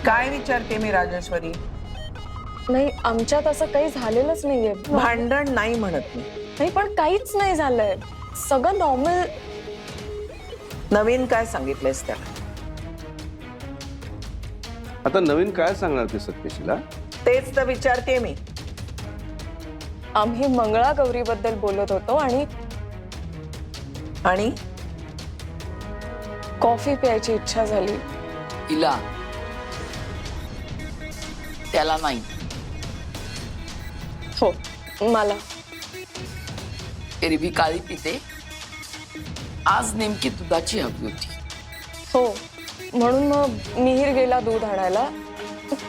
काय विचारते मी राजेश्वरी? नाही, आमच्यात असं काही झालेलंच नाहीये. भांडण नाही म्हणत मी. नाही, पण काहीच नाही झालंय. सगळं नॉर्मल. नवीन काय सांगितलंयस त्याला? आता नवीन काय सांगणार ते सत्यशीला? तेच तर विचारते मी. आम्ही मंगळागौरीबद्दल बोलत होतो आणि कॉफी प्यायची इच्छा झाली. तिला त्याला नाही. हो, मला. एरवी काळी पिते, आज नेमकी दुधाची हवी होती. हो, म्हणून मग मिहीर गेला दूध आणायला.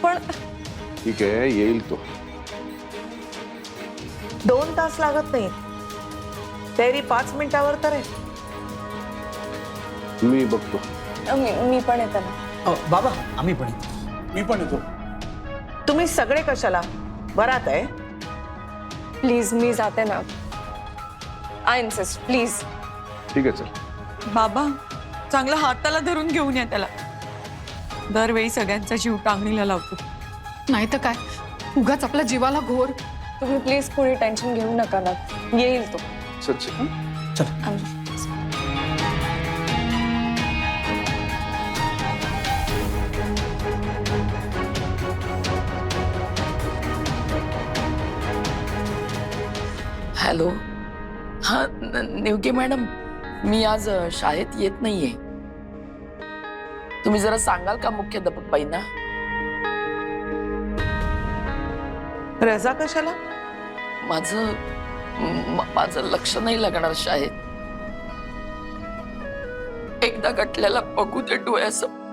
पण ठीक आहे, येईल तो. 2 तास लागत नाही. तरी 5 मिनिटावर तर आहे. मी बघतो. मी पण येते ना. बाबा आम्ही पण येतो. मी पण येतो. तुम्ही सगळे कशाला? बरात आहे. प्लीज, मी जाते ना. I insist, please. ठीक आहे, चल. बाबा, चांगला हाताला धरून घेऊन या त्याला. दरवेळी सगळ्यांचा जीव टांगणीला लावतो. नाही तर काय, उगाच आपल्या जीवाला घोर. तुम्ही प्लीज कोणी टेन्शन घेऊ नका ना. येईल तो. सच. हॅलो, हा नेवके मॅडम, मी आज शाळेत येत नाहीये. तुम्ही जरा सांगाल का मुख्याध्यापक बाईंना? रजा कशाला? माझं लक्ष नाही लागणार शाळेत. एकदा गटल्याला बघू दे डोळ्यासमोर.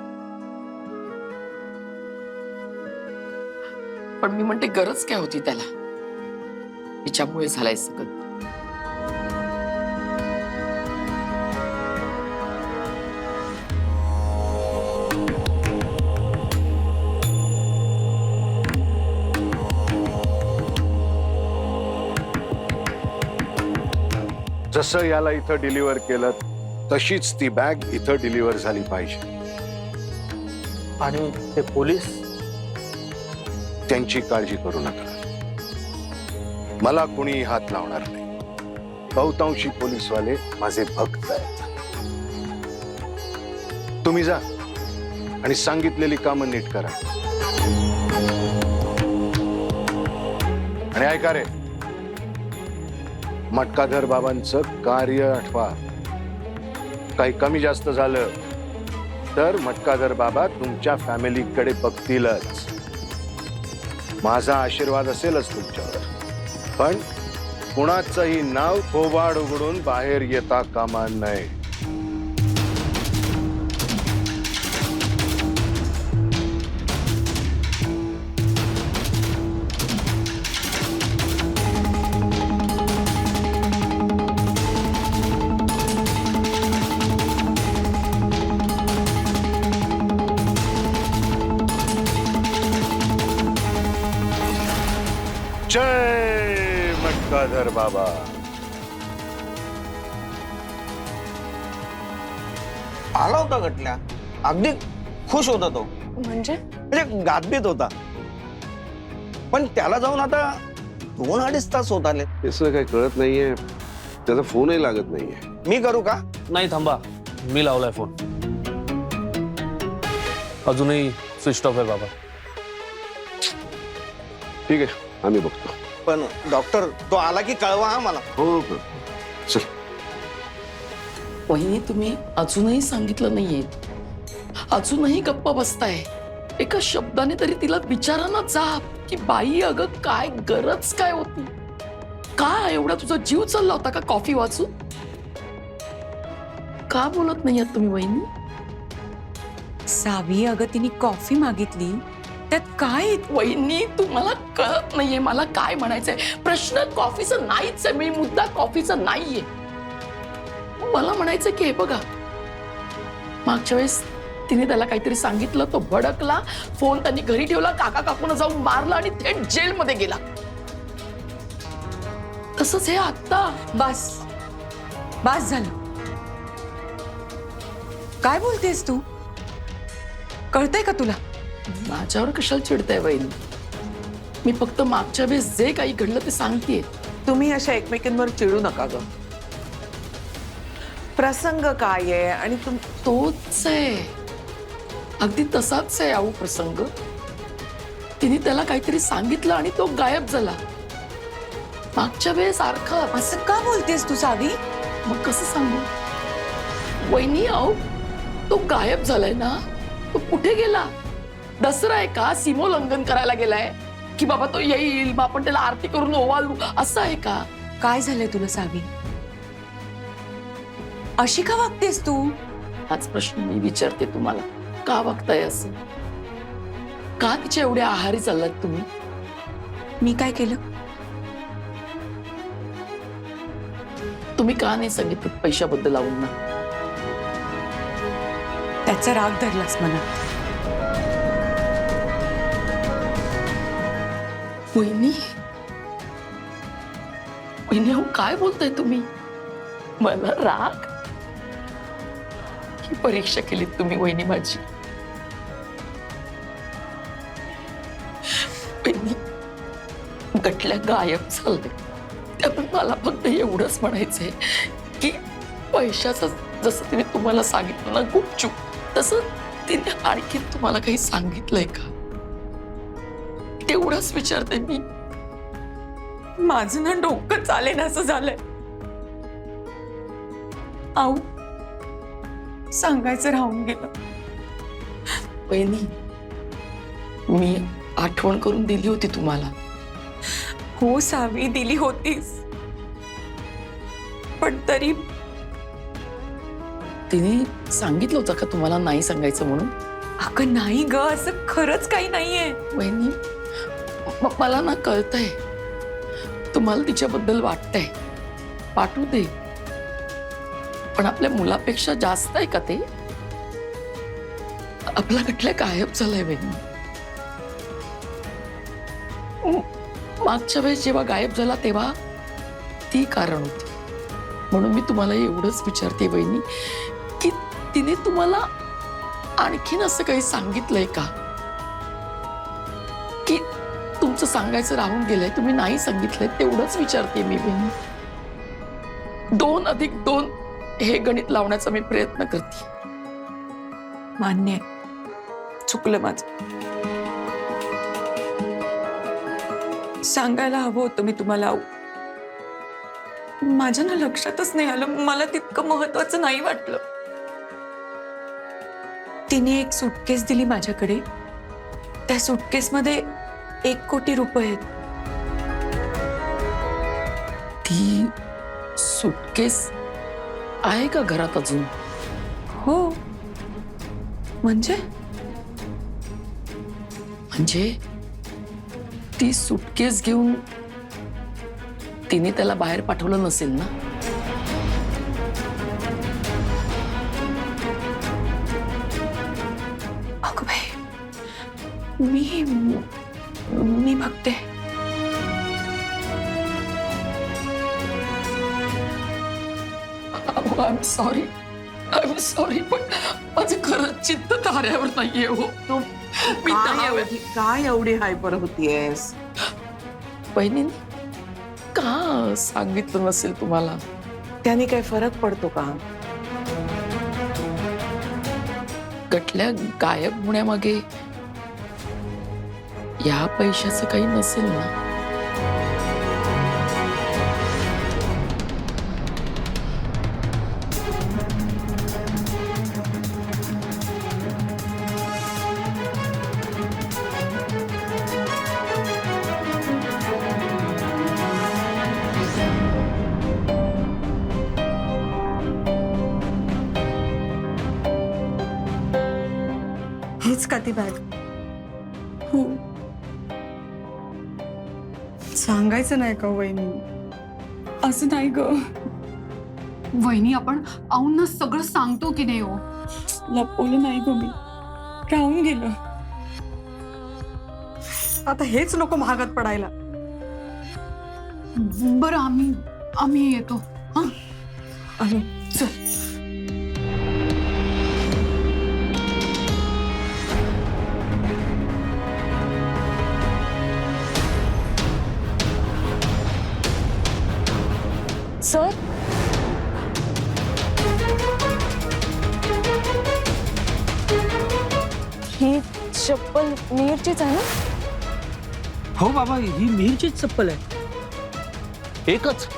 पण मी म्हणते, गरज काय होती त्याला? तिच्यामुळे झालंय सगळं. जसं याला इथं डिलिव्हर केलं तशीच ती बॅग इथं डिलिव्हर झाली पाहिजे. आणि ते पोलीस? त्यांची काळजी करू नका. मला कुणी हात लावणार नाही. बहुतांशी पोलीसवाले माझे भक्त आहेत. तुम्ही जा आणि सांगितलेली कामं नीट करा. आणि ऐका रे, मटकाधर बाबांचं कार्य आठवा. काही कमी जास्त झालं तर मटकाधर बाबा तुमच्या फॅमिलीकडे बघतीलच. माझा आशीर्वाद असेलच तुमच्यावर. पण कुणाचंही नाव थोबाड उघडून बाहेर येता कामा नये. जय मटकाधर बाबा. आला होता गटल्या. अगदी खुश होता तो. म्हणजे गादबीत होता. पण त्याला जाऊन आता 2-2.5 तास होत आले. तसं काही कळत नाहीये. त्याचा फोनही लागत नाहीये. मी करू का? नाही, थांबा, मी लावलाय फोन. अजूनही स्विच ऑफ आहे बाबा. ठीक आहे, आम्ही बघतो. पण डॉक्टर, तो आला की कळवा हा मला. हो, चल. वहिनी, तुम्ही अजूनही सांगितलं नाहीये. अजूनही गप्प बसताय. एका शब्दाने तरी तिला विचारा ना जा की बाई, अगं काय गरज काय होती? का एवढा तुझा जीव चालला होता का कॉफी वाचून? का बोलत नाही आहात तुम्ही वहिनी? सावी, अगं तिने कॉफी मागितली, त्यात काय? वहिनी, तुम्हाला कळत नाहीये मला काय म्हणायचंय. प्रश्न कॉफीचा नाहीच आहे. मी मुद्दा कॉफीचा नाहीये. मला म्हणायचं की हे बघा, मागच्या वेळेस तिने त्याला काहीतरी सांगितलं, तो भडकला, फोन त्यांनी घरी ठेवला, काका काकून जाऊन मारला आणि थेट जेलमध्ये गेला. तसंच हे आता. बस बस झालं. काय बोलतेस तू? कळतंय का तुला? माझ्यावर कशाला चिडताय वहिनी? मी फक्त मागच्या वेळेस जे काही घडलं ते सांगतेय. तुम्ही अशा एकमेकांवर चिडू नका ग. प्रसंग काय आहे आणि तोच आहे, अगदी तसाच आहे अहो प्रसंग. तिने त्याला काहीतरी सांगितलं आणि तो गायब झाला. मागच्या वेळेस अर्थात. असं का बोलतेस तू सावी? मग कसं सांगू वहिनी? अहो तो गायब झालाय ना. तो कुठे गेला? दसरा आहे का? सीमोल्लंघन करायला गेलाय की बाबा तो येईल, मग आपण त्याला आरती करून ओवाळू, असं आहे का? काय झालंय तुला सावी? अशी का वागतेस तू? हाच प्रश्न मी विचारते तुम्हाला. का वागताय असं? का तिच्या एवढ्या आहारी चाललात तुम्ही? मी काय केलं? तुम्ही का नाही सांगितलं पैशाबद्दल लावून ना? त्याचा राग धरलास मनात. वहिनी, वहिनी अहो काय बोलताय तुम्ही? मला राग? ही परीक्षा केलीत तुम्ही वहिनी माझी. वहिनी गटल्या गायब झाले, त्यामुळे मला फक्त एवढंच म्हणायचंय की पैशाचं जसं तिने तुम्हाला सांगितलं ना गुपचूप, तसं तिने आणखी तुम्हाला काही सांगितलंय का? तेवढंच विचारते मी. माझं ना डोकं चालेल असं झालंय. आऊ सांगायचं राहून गेलं. वहिनी मी आठवण करून दिली होती तुम्हाला. हो सावी, दिली होतीस, पण तरी तिने सांगितलं होतं का तुम्हाला नाही सांगायचं म्हणून? अगं नाही ग, असं खरंच काही नाहीये. वहिनी मला ना कळतंय तुम्हाला तिच्याबद्दल वाटतंय, पाठवू दे, पण आपल्या मुलापेक्षा जास्त आहे का ते? आपला गटल्या गायब झालाय वहिनी. मागच्या वेळेस जेव्हा गायब झाला तेव्हा ती कारण होती. म्हणून मी तुम्हाला एवढंच विचारते वहिनी की तिने तुम्हाला आणखीन असं काही सांगितलंय का की तुमचं सांगायचं राहून गेलंय, तुम्ही नाही सांगितलंय? तेवढंच विचारते मी वहिनी. 2 अधिक 2 हे गणित लावण्याचा मी प्रयत्न करते. मान्य आहे, चुकलं माझं. सांगायला हवं होतं मी तुम्हाला. माझ्या ना लक्षातच नाही आलं, मला तितकं महत्वाचं नाही वाटलं. तिने एक सुटकेस दिली माझ्याकडे, त्या सुटकेसमध्ये 1 कोटी रुपये आहेत. ती सुटकेस आहे का घरात अजून? हो. म्हणजे ती सुटकेस घेऊन तिने त्याला बाहेर पाठवलं नसेल ना? अगं बाई, मी बघते. आय एम सॉरी, पण माझं खरंच चित्त ताऱ्यावर नाहीये हो. मी काय एवढी हायपर होतीयस? बहिणीने का सांगितलं नसेल तुम्हाला? त्याने काय फरक पडतो का? गटल्या गायब होण्यामागे या पैशाचं काही नसेल ना? हेच का ती बॅग? हो. सांगायचं नाही का वहिनी? असं नाही ग. वहिनी आपण आऊंना सगळं सांगतो की नाही हो? लपवलं नाही ग मी, राहून गेलं. आता हेच नको महागात पडायला. बरं आम्ही येतो. हा अरे चल. चप्पल मिहिरचीच आहे ना? हो बाबा, ही मिहिरचीच चप्पल आहे. एकच.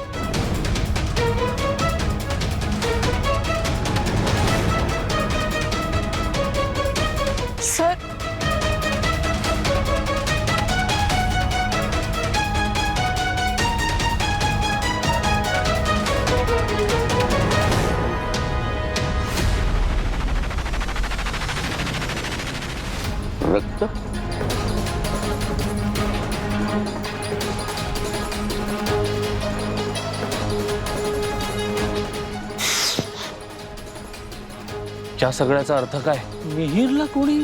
सर, रक्त. या सगळ्याचा अर्थ काय? मिहिरला कोणी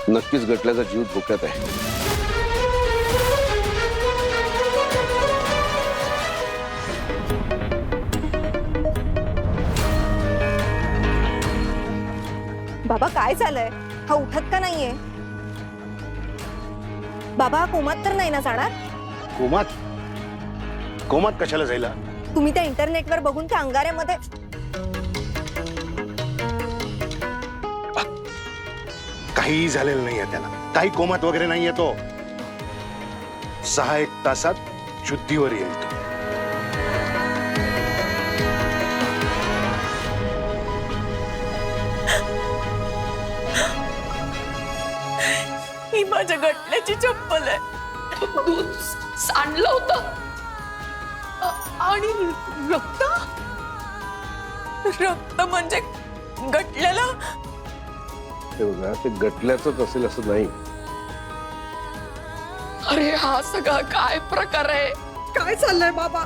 नक्कीच गटल्याचा जीव धोक्यात आहे. बाबा काय झालंय? हा उठत का नाहीये? बाबा हा कोमात तर नाही ना जाणार? कोमात? कोमात कशाला जायला? तुम्ही त्या इंटरनेटवर बघून त्या अंगाऱ्यामध्ये काहीही झालेलं नाहीये त्याला. काही कोमात वगैरे नाहीये तो. 6-1 तासात शुद्धीवर येईल तो. ही माझ्या गटल्याची चप्पल आहे. दूध सांडलं होतं आणि रक्त रक्त म्हणजे गटल्याला. ते बघा, ते गटल्याचंच असेल असं नाही. अरे हा सगळा काय प्रकार आहे? काय चाललंय बाबा?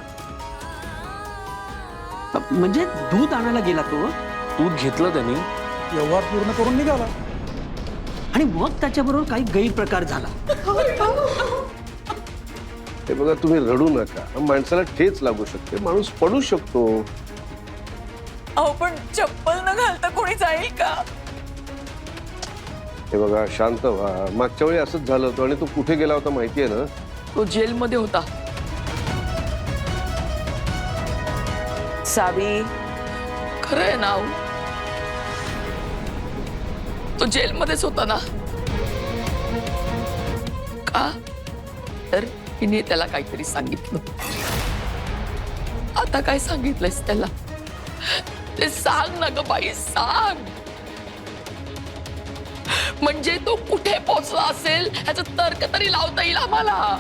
म्हणजे दूध आणायला गेला तो दूध घेतलं त्यांनी, व्यवहार पूर्ण करून निघाला. आणि मग त्याच्याबरोबर काही गैरप्रकार झाला. हे बघा, तुम्ही रडू नका. माणसाला ठेच लागू शकते, माणूस पडू शकतो. अहो पण चप्पल न घालता कोणी जाईल का? हे बघा, शांत व्हा. मागच्या वेळी असंच झालं होतं. आणि तो कुठे गेला होता माहितीये ना? तो जेलमध्ये होता. सावी, खरंय नाव, तो जेलमध्येच होता ना? का? तर तिने त्याला काहीतरी सांगितलं. आता काय सांगितलंयस त्याला? ते सांग ना ग बाई, सांग. म्हणजे तो कुठे पोहोचला असेल ह्याचा तर्क तरी लावता येईल आम्हाला.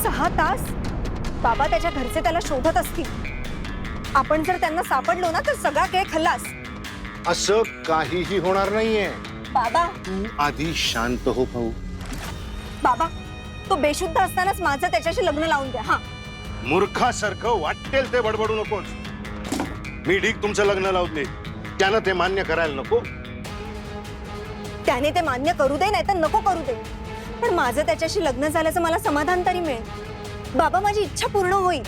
6 तास बाबा त्याच्या घरचे त्याला शोधत असतील. आपण जर त्यांना सापडलो ना तर सगळा खेळ खल्लास. असं काहीही होणार नाहीये. बाबा तू आधी शांत हो भाऊ. बाबा, तो बेशुद्ध असतानाच माझं त्याच्याशी लग्न लावून द्या. हा, मूर्खासारखं वाटेल ते बडबडू नकोस. मी ठीक तुमचं लग्न लावते, त्यानं ते मान्य करायला नको. त्याने ते मान्य करू दे नाही तर नको करू दे, पण माझं त्याच्याशी लग्न झाल्याचं मला समाधान तरी मिळेल. बाबा, माझी इच्छा पूर्ण होईल.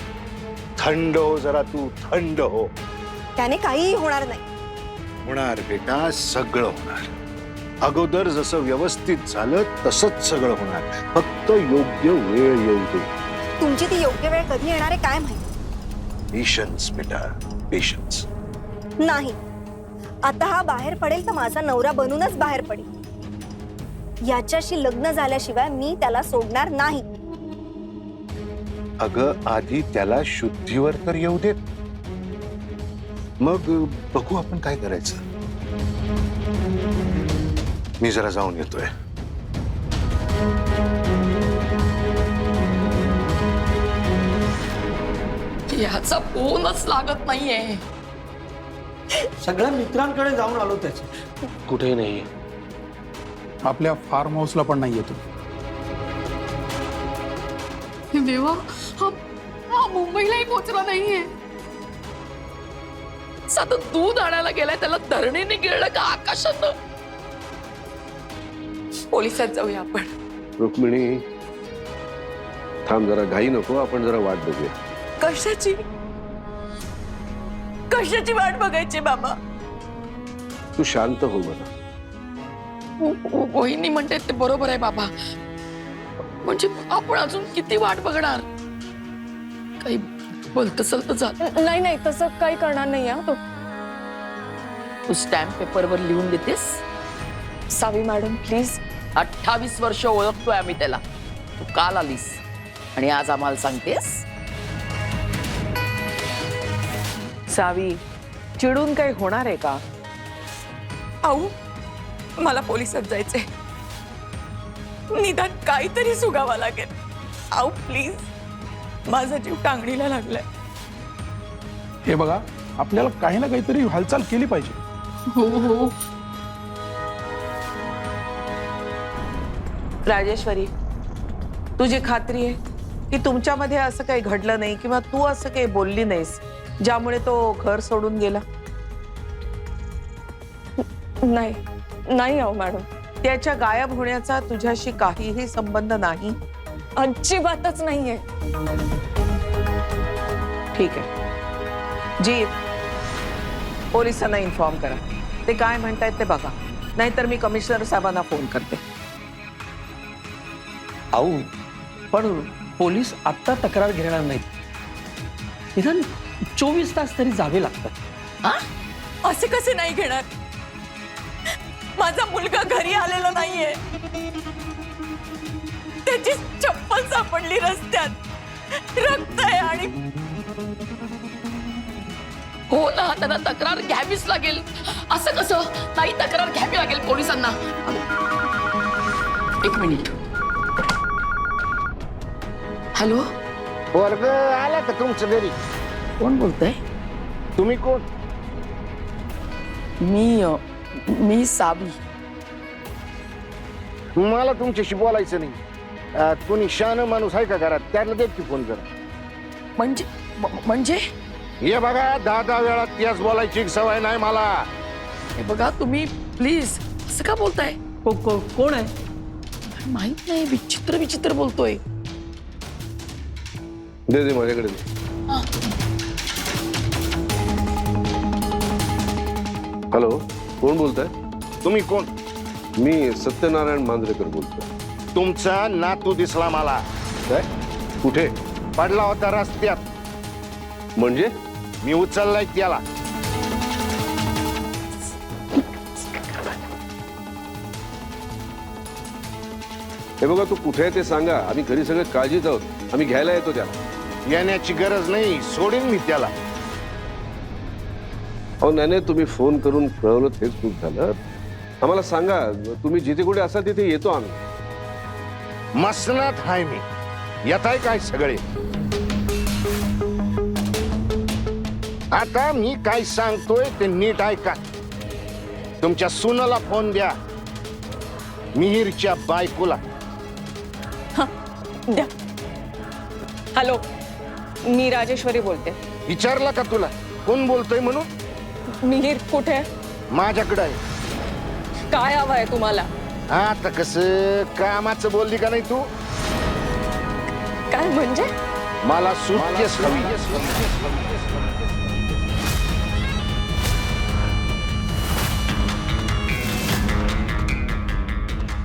थंड हो जरा, तू थंड हो. त्याने काहीही होणार नाही. होणार बेटा, सगळं होणार. अगोदर जसं व्यवस्थित झालं तसंच सगळं होणार. फक्त योग्य वेळ येऊ दे. तुमची ती योग्य वेळ कधी येणार आहे काय माहिती. पेशन्स बेटा, पेशन्स. नाही, आता हा बाहेर पडेल तर माझा नवरा बनूनच बाहेर पडेल. याच्याशी लग्न झाल्याशिवाय मी त्याला सोडणार नाही. अगं, आधी त्याला शुद्धीवर तर येऊ देत, मग बघू आपण काय करायचं. मी जरा जाऊन येतोय. ह्याचा फोनच लागत नाहीये. सगळ्या मित्रांकडे जाऊन आलो त्याचे. कुठेही नाही. आपल्या फार्म हाऊसला पण नाही येतो. हे देवा, हा हा मुंबईलाही पोहोचला नाहीये. साधं दूध आणायला गेलाय, त्याला धरणीने गिळलं का आकाशात? पोलिसात जाऊया आपण. रुक्मिणी, थांब जरा, घाई नको. आपण जरा वाट बघूया. कशाची कशाची वाट बघायची बाबा? तू शांत हो बरं. वहिनी म्हणते ते बरोबर आहे बाबा. म्हणजे आपण अजून किती वाट बघणार? काही बोलत सलत झालं. नाही नाही तसं काही करणार नाही हा तो. तू स्टॅम्प पेपरवर लिहून देतेस? सावी मॅडम प्लीज. 28 वर्ष ओळखतोय आम्ही त्याला. तू काल आलीस आणि आज आम्हाला सांगतेस? सावी, चिडून काही होणार आहे का? आऊ मला पोलिसात जायचंय. निदान काहीतरी सुगावा लागेल. आऊ प्लीज, माझा जीव टांगणीला लागलाय. हे बघा, आपल्याला काही ना काहीतरी हालचाल केली पाहिजे. हो हो. राजेश्वरी, तुझी खात्री आहे की तुमच्यामध्ये असं काही घडलं नाही किंवा तू असं काही बोलली नाहीस ज्यामुळे तो घर सोडून गेला? नाही नाही आहो मॅडम. त्याच्या गायब होण्याचा तुझ्याशी काहीही संबंध नाही? अजिबातच नाहीये. ठीक आहे जी, पोलिसांना इन्फॉर्म करा. ते काय म्हणतायत ते बघा, नाहीतर मी कमिशनर साहेबांना फोन करते. आऊ पण पोलीस आत्ता तक्रार घेणार नाहीत. निदान 24 तास तरी जावे लागतात. असे कसे नाही घेणार? माझा मुलगा घरी आलेला नाहीये. त्याची चप्पल सापडली रस्त्यात, रक्त आहे. आणि हो ना, त्यांना तक्रार घ्यावीच लागेल. असं कसं? नाही, तक्रार घ्यावी लागेल पोलिसांना. एक मिनिट. हॅलो, वर्ग आला का तुमचं घरी? कोण बोलतंय? तुम्ही कोण? मी सावी. मला तुमच्याशी बोलायचं नाही. कोणी शहाणा माणूस आहे का घरात? त्याला दे की फोन करा. म्हणजे हे बघा, 10 वेळा त्याच बोलायची सवय नाही मला. हे बघा, तुम्ही प्लीज असं का बोलताय? कोण आहे? माहित नाही, विचित्र विचित्र बोलतोय. दे माझ्याकडे दे. हॅलो, कोण बोलताय? तुम्ही कोण? मी सत्यनारायण मांजरेकर बोलतोय. तुमचा नातू दिसला मला. काय? कुठे? पडला होता रस्त्यात. म्हणजे? मी उचललाय त्याला. हे बघा, तू कुठे आहे ते सांगा. आम्ही घरी सगळे काळजीत आहोत. आम्ही घ्यायला येतो त्याला. येण्याची गरज नाही, सोडीन मी त्याला. अहो नाही, तुम्ही फोन करून कळवलं हेच खूप झालं. आम्हाला सांगा, तुम्ही जिथे कुठे असाल तिथे येतो आम्ही. मसनात हाय मी. येत आहे काय सगळे? आता मी काय सांगतोय ते नीट ऐका. तुमच्या सुनाला फोन द्या, मिहिरच्या बायकोला. द्या. हॅलो, मी राजेश्वरी बोलते. विचारला का तुला कोण बोलतोय म्हणून? मिहीर कुठे? माझ्याकडे आहे. काय हवं आहे तुम्हाला? आता कसं कामाचं बोलली का नाही तू? काय म्हणजे? मला सूटकेस हवी.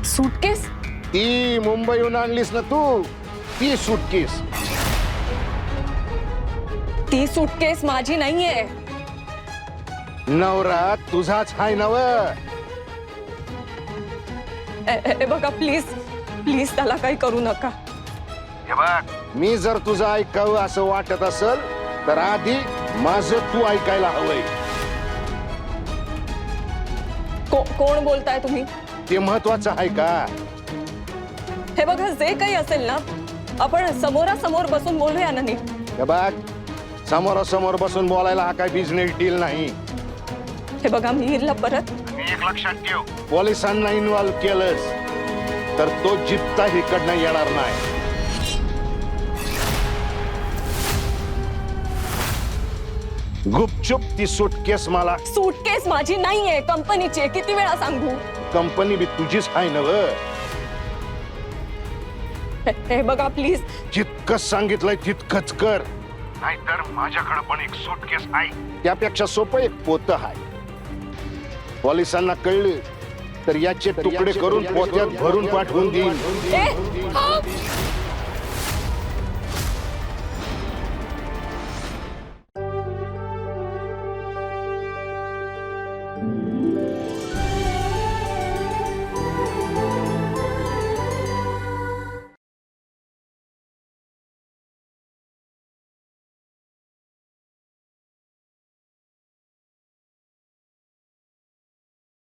सूटकेस? ती मुंबईहून आणलीस ना तू, ती सूटकेस. ती सूटकेस माझी नाहीये. नवरा तुझाच हाय नव. हे बघा, प्लीज प्लीज त्याला काही करू नका. हे बघ, मी जर तुझं ऐकावं असं वाटत असेल तर आधी माझं तू ऐकायला हवंय. कोण बोलताय तुम्ही? ते महत्वाचं आहे का? हे बघा, जे काही असेल ना, आपण समोरासमोर बसून बोलूया ना नीट. हे बघ, समोरासमोर बसून बोलायला हा काय बिझनेस डील नाही. हे बघा, मिहीरला परत एक लक्षात ठेव, पोलिसांना इन्व्हॉल्व केलंस तर तो जित्ता इकडनं येणार नाही. गुपचूप ती सूटकेस मला. सूटकेस माझी नाहीये, कंपनीची आहे. किती वेळा सांगू? कंपनी बी तुझीच आहे नव. हे बघा प्लीज. जितकंच सांगितलंय तितकंच कर, नाहीतर माझ्याकडे पण एक सूटकेस आहे. त्यापेक्षा सोपं एक पोतं आहे. पोलिसांना कळलं तर याचे तुकडे करून पोत्यात भरून पाठवून देईन. ए, थांब.